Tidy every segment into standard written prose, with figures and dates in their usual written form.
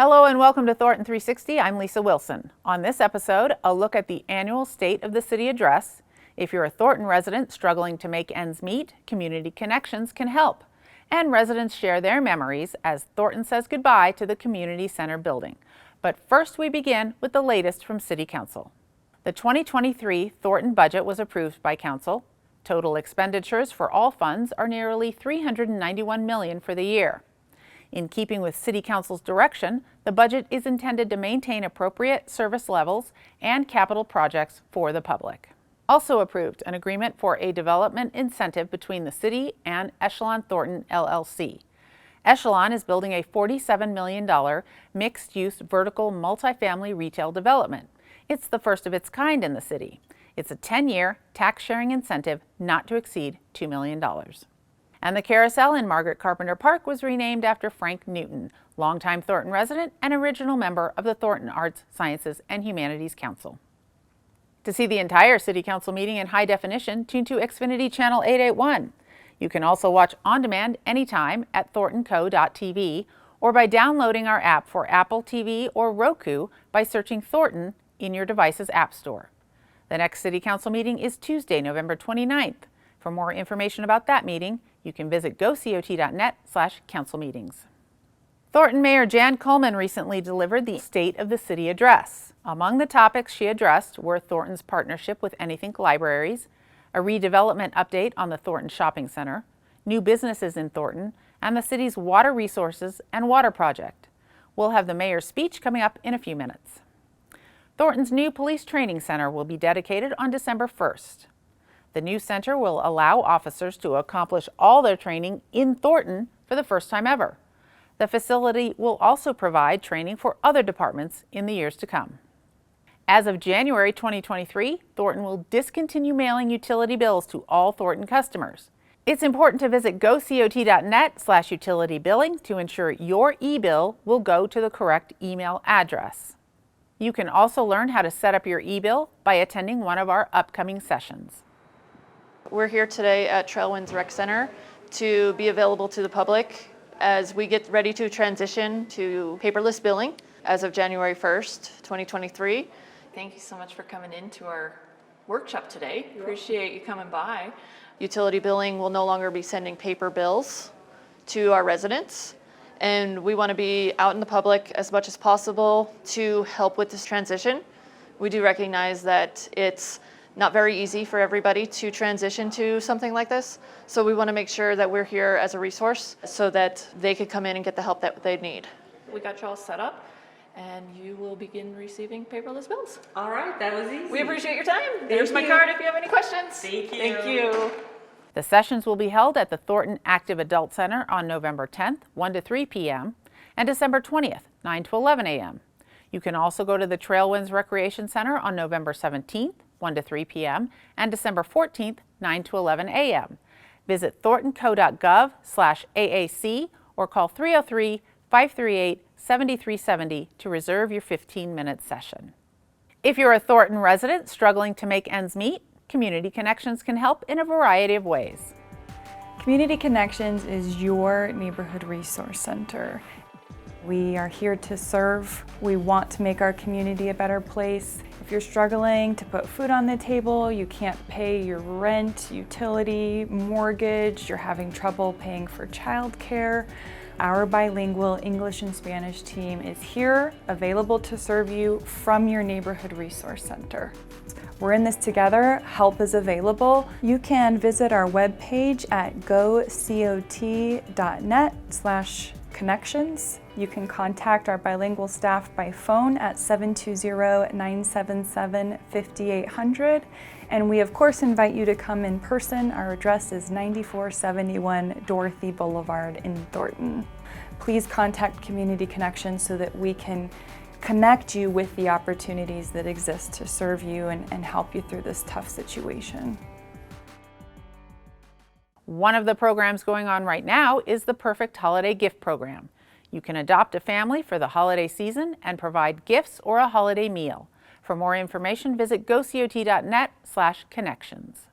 Hello and welcome to Thornton360. I'm Lisa Wilson. On this episode, a look at the annual State of the City address. If you're a Thornton resident struggling to make ends meet, Community Connections can help. And residents share their memories as Thornton says goodbye to the Community Center building. But first we begin with the latest from City Council. The 2023 Thornton budget was approved by Council. Total expenditures for all funds are nearly $391 million for the year. In keeping with City Council's direction, the budget is intended to maintain appropriate service levels and capital projects for the public. Also approved an agreement for a development incentive between the City and Echelon Thornton LLC. Echelon is building a $47 million mixed-use vertical multifamily retail development. It's the first of its kind in the city. It's a 10-year tax-sharing incentive not to exceed $2 million. And the carousel in Margaret Carpenter Park was renamed after Frank Newton, longtime Thornton resident and original member of the Thornton Arts, Sciences, and Humanities Council. To see the entire City Council meeting in high definition, tune to Xfinity Channel 881. You can also watch on demand anytime at thorntonco.tv or by downloading our app for Apple TV or Roku by searching Thornton in your device's app store. The next City Council meeting is Tuesday, November 29th. For more information about that meeting, you can visit gocot.net/councilmeetings. Thornton Mayor Jan Kulmann recently delivered the State of the City address. Among the topics she addressed were Thornton's partnership with Anythink Libraries, a redevelopment update on the Thornton Shopping Center, new businesses in Thornton, and the city's water resources and water project. We'll have the mayor's speech coming up in a few minutes. Thornton's new police training center will be dedicated on December 1st. The new center will allow officers to accomplish all their training in Thornton for the first time ever. The facility will also provide training for other departments in the years to come. As of January 2023, Thornton will discontinue mailing utility bills to all Thornton customers. It's important to visit gocot.net/utility billing to ensure your e-bill will go to the correct email address. You can also learn how to set up your e-bill by attending one of our upcoming sessions. We're here today at Trailwinds Rec Center to be available to the public as we get ready to transition to paperless billing as of January 1st, 2023. Thank you so much for coming into our workshop today. Appreciate you coming by. Utility billing will no longer be sending paper bills to our residents, and we want to be out in the public as much as possible to help with this transition. We do recognize that it's not very easy for everybody to transition to something like this, so we want to make sure that we're here as a resource so that they could come in and get the help that they need. We got you all set up, and you will begin receiving paperless bills. All right, that was easy. We appreciate your time. There's my card if you have any questions. Thank you. Thank you. The sessions will be held at the Thornton Active Adult Center on November 10th, 1 to 3 p.m., and December 20th, 9 to 11 a.m. You can also go to the Trailwinds Recreation Center on November 17th, 1 to 3 p.m., and December 14th, 9 to 11 a.m. Visit thorntonco.gov/AAC or call 303-538-7370 to reserve your 15-minute session. If you're a Thornton resident struggling to make ends meet, Community Connections can help in a variety of ways. Community Connections is your neighborhood resource center. We are here to serve. We want to make our community a better place. If you're struggling to put food on the table, you can't pay your rent, utility, mortgage, you're having trouble paying for childcare, our bilingual English and Spanish team is here, available to serve you from your neighborhood resource center. We're in this together. Help is available. You can visit our webpage at gocot.net/connections. You can contact our bilingual staff by phone at 720-977-5800. And we of course invite you to come in person. Our address is 9471 Dorothy Boulevard in Thornton. Please contact Community Connections so that we can connect you with the opportunities that exist to serve you and help you through this tough situation. One of the programs going on right now is the Perfect Holiday Gift Program. You can adopt a family for the holiday season and provide gifts or a holiday meal. For more information, visit gocot.net/connections.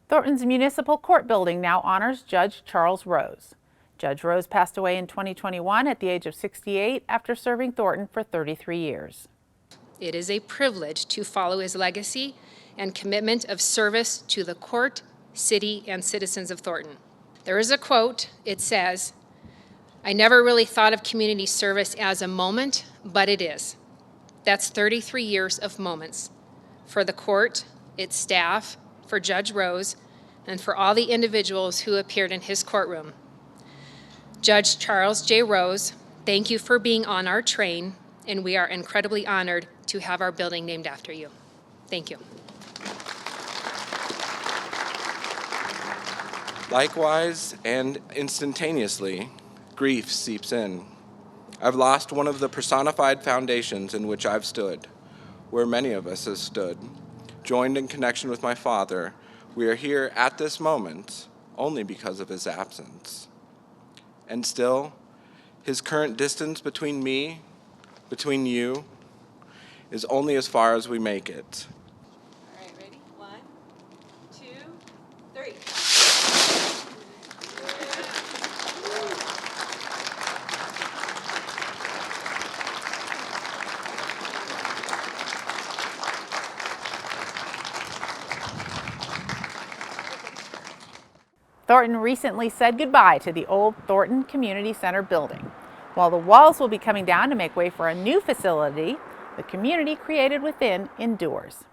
Thornton's Municipal Court building now honors Judge Charles Rose. Judge Rose passed away in 2021 at the age of 68 after serving Thornton for 33 years. It is a privilege to follow his legacy and commitment of service to the court, city, and citizens of Thornton. There is a quote, it says, "I never really thought of community service as a moment, but it is." That's 33 years of moments for the court, its staff, for Judge Rose, and for all the individuals who appeared in his courtroom. Judge Charles J. Rose, thank you for being on our train, and we are incredibly honored to have our building named after you. Thank you. Likewise and instantaneously, grief seeps in. I've lost one of the personified foundations in which I've stood, where many of us have stood. Joined in connection with my father, we are here at this moment only because of his absence. And still, his current distance between me, between you, is only as far as we make it. All right, ready? 1, 2, 3. Thornton recently said goodbye to the old Thornton Community Center building. While the walls will be coming down to make way for a new facility, the community created within endures.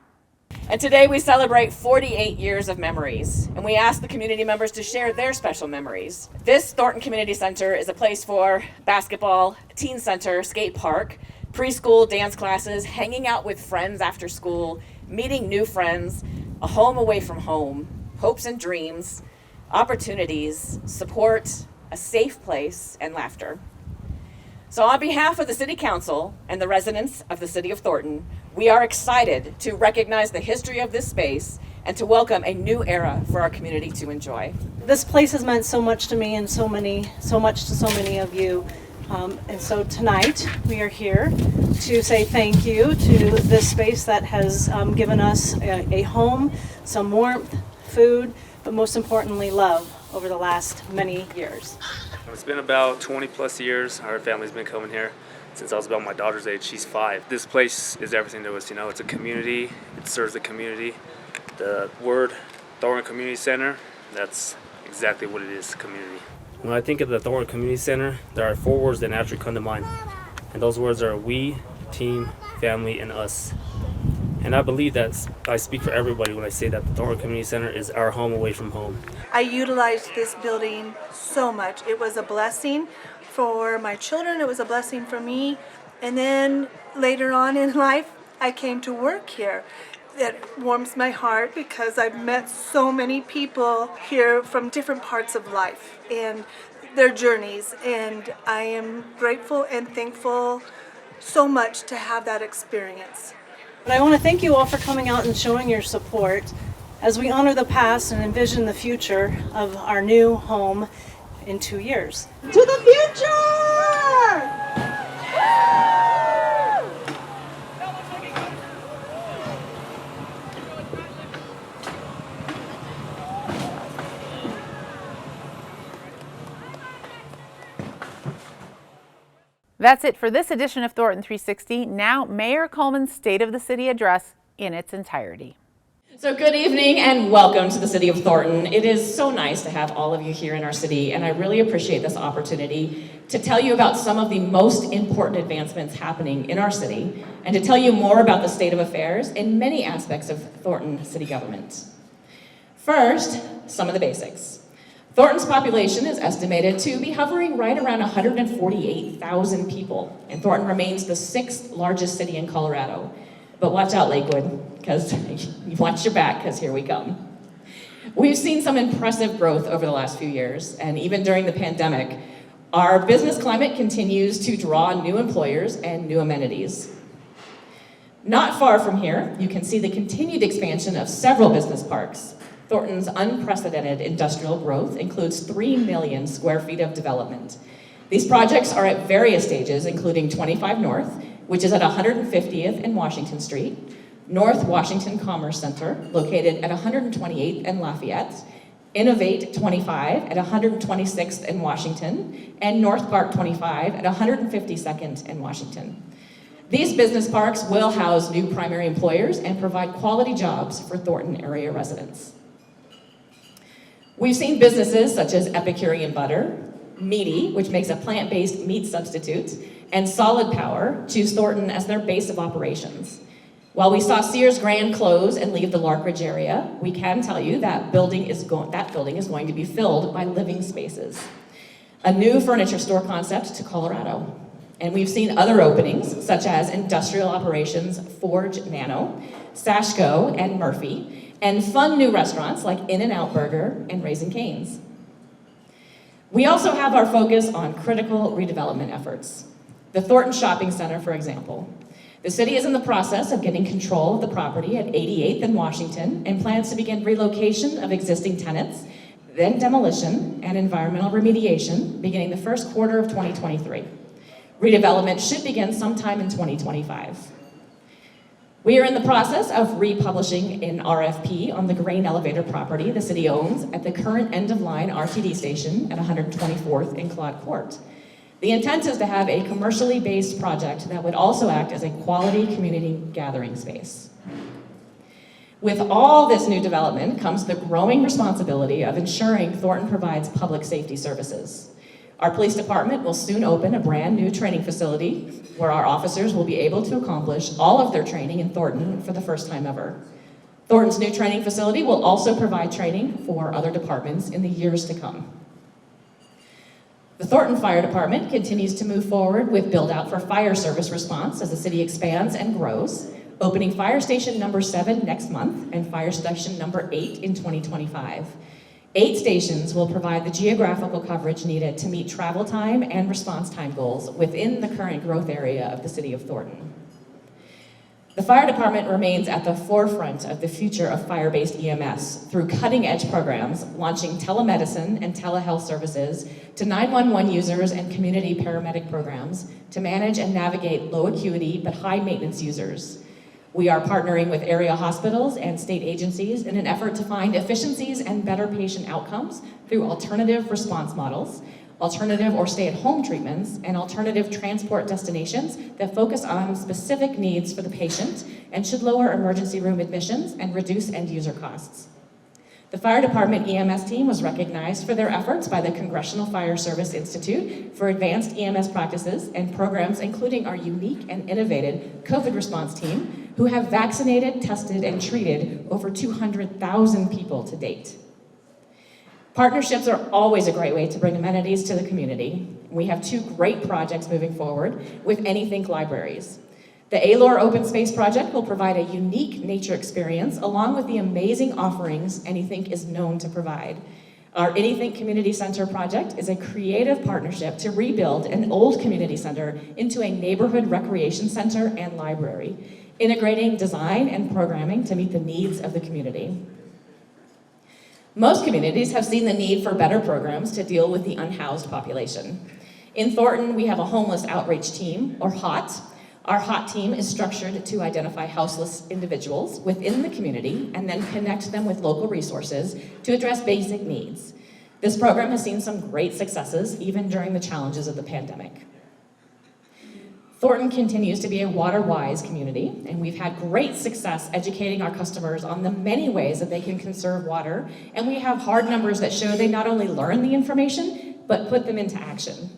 And today we celebrate 48 years of memories, and we ask the community members to share their special memories. This Thornton Community Center is a place for basketball, teen center, skate park, preschool, dance classes, hanging out with friends after school, meeting new friends, a home away from home, hopes and dreams, opportunities, support, a safe place, and laughter. So on behalf of the City Council and the residents of the City of Thornton, we are excited to recognize the history of this space and to welcome a new era for our community to enjoy. This place has meant so much to me and so much to so many of you. And so tonight we are here to say thank you to this space that has given us a home, some warmth, food, but most importantly, love over the last many years. It's been about 20 plus years. Our family's been coming here since I was about my daughter's age. She's 5. This place is everything to us, you know. It's a community. It serves the community. The word Thornton Community Center, that's exactly what it is, community. When I think of the Thornton Community Center, there are 4 words that naturally come to mind. And those words are we, team, family, and us. And I believe that I speak for everybody when I say that the Thornton Community Center is our home away from home. I utilized this building so much. It was a blessing for my children. It was a blessing for me. And then later on in life, I came to work here. It warms my heart because I've met so many people here from different parts of life and their journeys. And I am grateful and thankful so much to have that experience. But I want to thank you all for coming out and showing your support as we honor the past and envision the future of our new home in 2 years. To the future! That's it for this edition of Thornton 360. Now, Mayor Kulmann's State of the City address in its entirety. So good evening and welcome to the City of Thornton. It is so nice to have all of you here in our city, and I really appreciate this opportunity to tell you about some of the most important advancements happening in our city and to tell you more about the state of affairs in many aspects of Thornton city government. First, some of the basics. Thornton's population is estimated to be hovering right around 148,000 people, and Thornton remains the 6th largest city in Colorado. But watch out, Lakewood, because you watch your back, because here we come. We've seen some impressive growth over the last few years, and even during the pandemic, our business climate continues to draw new employers and new amenities. Not far from here, you can see the continued expansion of several business parks. Thornton's unprecedented industrial growth includes 3 million square feet of development. These projects are at various stages, including 25 North, which is at 150th and Washington Street, North Washington Commerce Center, located at 128th and Lafayette, Innovate 25 at 126th and Washington, and North Park 25 at 152nd and Washington. These business parks will house new primary employers and provide quality jobs for Thornton area residents. We've seen businesses such as Epicurean Butter, Meaty, which makes a plant-based meat substitute, and Solid Power choose Thornton as their base of operations. While we saw Sears Grand close and leave the Larkridge area, we can tell you that building is going to be filled by living spaces. A new furniture store concept to Colorado. And we've seen other openings, such as industrial operations Forge Nano, Sashko, and Murphy, and fun new restaurants like In-N-Out Burger and Raising Cane's. We also have our focus on critical redevelopment efforts. The Thornton Shopping Center, for example. The city is in the process of getting control of the property at 88th and Washington and plans to begin relocation of existing tenants, then demolition and environmental remediation beginning the first quarter of 2023. Redevelopment should begin sometime in 2025. We are in the process of republishing an RFP on the grain elevator property the city owns at the current end-of-line RTD station at 124th and Claude Court. The intent is to have a commercially based project that would also act as a quality community gathering space. With all this new development comes the growing responsibility of ensuring Thornton provides public safety services. Our police department will soon open a brand new training facility where our officers will be able to accomplish all of their training in Thornton for the first time ever. Thornton's new training facility will also provide training for other departments in the years to come. The Thornton Fire Department continues to move forward with build-out for fire service response as the city expands and grows, opening Fire Station number 7 next month and Fire Station number 8 in 2025. 8 stations will provide the geographical coverage needed to meet travel time and response time goals within the current growth area of the city of Thornton. The fire department remains at the forefront of the future of fire-based EMS through cutting-edge programs, launching telemedicine and telehealth services to 911 users and community paramedic programs to manage and navigate low-acuity but high-maintenance users. We are partnering with area hospitals and state agencies in an effort to find efficiencies and better patient outcomes through alternative response models, alternative or stay-at-home treatments, and alternative transport destinations that focus on specific needs for the patient and should lower emergency room admissions and reduce end-user costs. The Fire Department EMS team was recognized for their efforts by the Congressional Fire Service Institute for advanced EMS practices and programs including our unique and innovative COVID response team, who have vaccinated, tested, and treated over 200,000 people to date. Partnerships are always a great way to bring amenities to the community. We have 2 great projects moving forward with Anythink Libraries. The ALOR Open Space Project will provide a unique nature experience along with the amazing offerings Anythink is known to provide. Our Anythink Community Center project is a creative partnership to rebuild an old community center into a neighborhood recreation center and library, integrating design and programming to meet the needs of the community. Most communities have seen the need for better programs to deal with the unhoused population. In Thornton, we have a homeless outreach team, or HOT. Our HOT team is structured to identify houseless individuals within the community and then connect them with local resources to address basic needs. This program has seen some great successes even during the challenges of the pandemic. Thornton continues to be a water-wise community, and we've had great success educating our customers on the many ways that they can conserve water, and we have hard numbers that show they not only learn the information, but put them into action.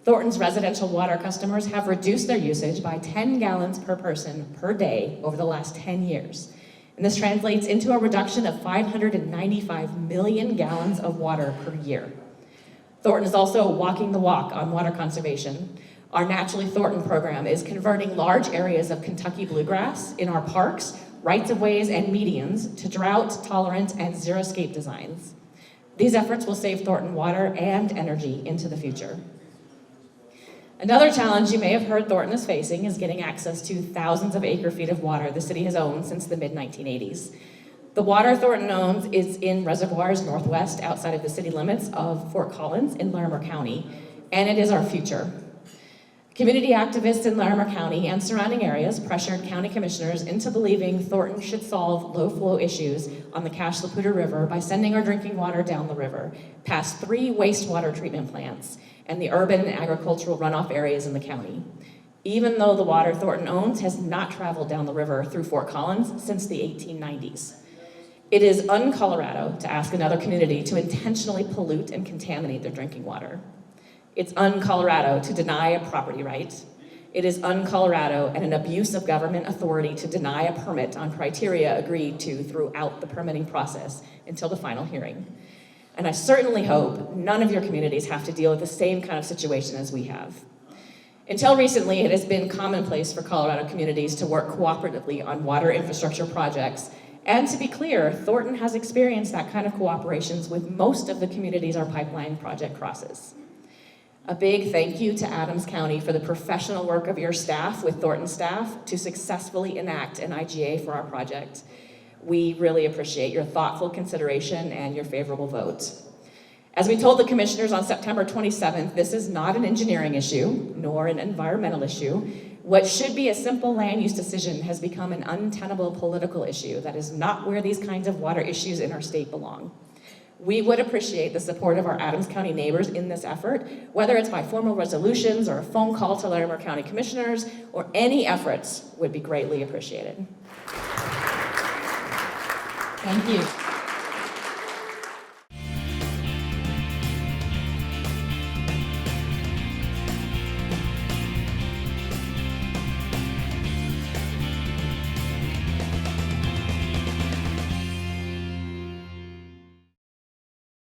Thornton's residential water customers have reduced their usage by 10 gallons per person per day over the last 10 years. And this translates into a reduction of 595 million gallons of water per year. Thornton is also walking the walk on water conservation. Our Naturally Thornton program is converting large areas of Kentucky bluegrass in our parks, rights-of-ways, and medians to drought-tolerant and zero-scape designs. These efforts will save Thornton water and energy into the future. Another challenge you may have heard Thornton is facing is getting access to thousands of acre-feet of water the city has owned since the mid-1980s. The water Thornton owns is in reservoirs northwest outside of the city limits of Fort Collins in Larimer County, and it is our future. Community activists in Larimer County and surrounding areas pressured county commissioners into believing Thornton should solve low flow issues on the Cache la Poudre River by sending our drinking water down the river, past 3 wastewater treatment plants, and the urban and agricultural runoff areas in the county. Even though the water Thornton owns has not traveled down the river through Fort Collins since the 1890s. It is un-Colorado to ask another community to intentionally pollute and contaminate their drinking water. It's un-Colorado to deny a property right. It is un-Colorado and an abuse of government authority to deny a permit on criteria agreed to throughout the permitting process until the final hearing. And I certainly hope none of your communities have to deal with the same kind of situation as we have. Until recently, it has been commonplace for Colorado communities to work cooperatively on water infrastructure projects. And to be clear, Thornton has experienced that kind of cooperations with most of the communities our pipeline project crosses. A big thank you to Adams County for the professional work of your staff with Thornton staff to successfully enact an IGA for our project. We really appreciate your thoughtful consideration and your favorable vote. As we told the commissioners on September 27th, this is not an engineering issue, nor an environmental issue. What should be a simple land use decision has become an untenable political issue that is not where these kinds of water issues in our state belong. We would appreciate the support of our Adams County neighbors in this effort, whether it's by formal resolutions or a phone call to Larimer County commissioners, or any efforts would be greatly appreciated. Thank you.